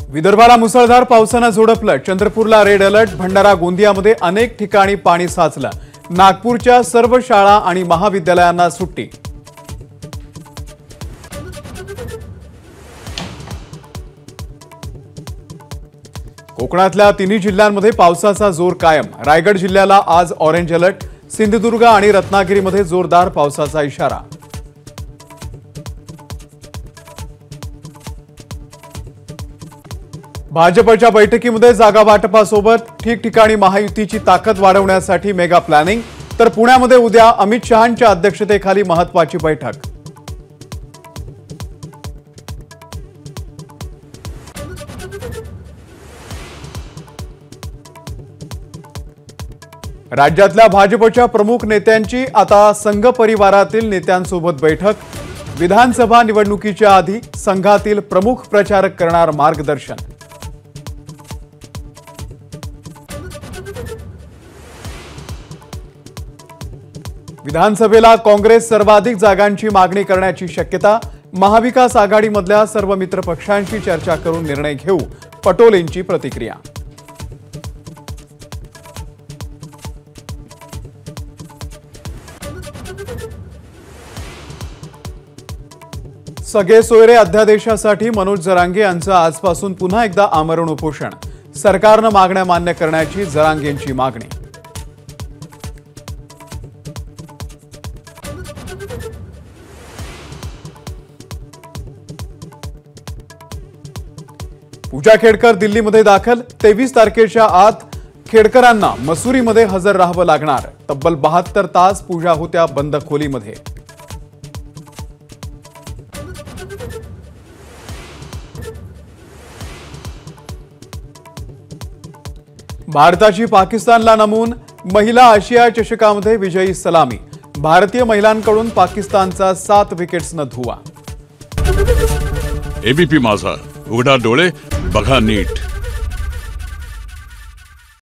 विदर्भाला मुसळधार पावसाने झोडपलं। चंद्रपूरला रेड अलर्ट, भंडारा गोंदियामध्ये अनेक ठिकाणी पाणी साचलं। नागपूरच्या सर्व शाळा आणि महाविद्यालयांना सुट्टी। कोकणातल्या तिन्ही जिल्ह्यांमध्ये पावसाचा जोर कायम। रायगड जिल्ह्याला आज ऑरेंज अलर्ट, सिंधुदुर्ग आणि रत्नागिरीमध्ये जोरदार पावसाचा इशारा। भाजपच्या बैठकीमध्ये जागा वाटपासोबत ठिकठिकाणी महायुतीची ताकद वाढवण्यासाठी मेगा प्लॅनिंग। तर पुण्यामध्ये उद्या अमित शहांच्या अध्यक्षतेखाली महत्त्वाची बैठक। राज्यातल्या भाजपच्या प्रमुख नेत्यांची आता संघ परिवारातील नेत्यांसोबत बैठक। विधानसभा निवडणुकीच्या आधी संघातील प्रमुख प्रचारक करणार मार्गदर्शन। विधानसभेला काँग्रेस सर्वाधिक जागांची मागणी करण्याची शक्यता। महाविकास आघाडीमधल्या सर्व मित्र पक्षांशी चर्चा करून निर्णय घेऊ, पटोलेंची प्रतिक्रिया। सगळे सोयरे अध्यादेशासाठी मनोज जरांगे यांचं आजपासून पुन्हा एकदा आमरण उपोषण। सरकारनं मागण्या मान्य करण्याची जरांगेंची मागणी। पूजा खेडकर दिल्लीमध्ये दाखल। 23 तारखेच्या आत खेडकरांना मसुरीमध्ये हजर राहावं लागणार। तब्बल 72 तास पूजा होत्या बंद खोलीमध्ये। भारताची पाकिस्तानला नमून। महिला आशिया चषकामध्ये विजयी सलामी। भारतीय महिलांकडून पाकिस्तानचा 7 विकेट्सनं धुव्वा। एबीपी माझा, उघडा डोळे बघा नीट।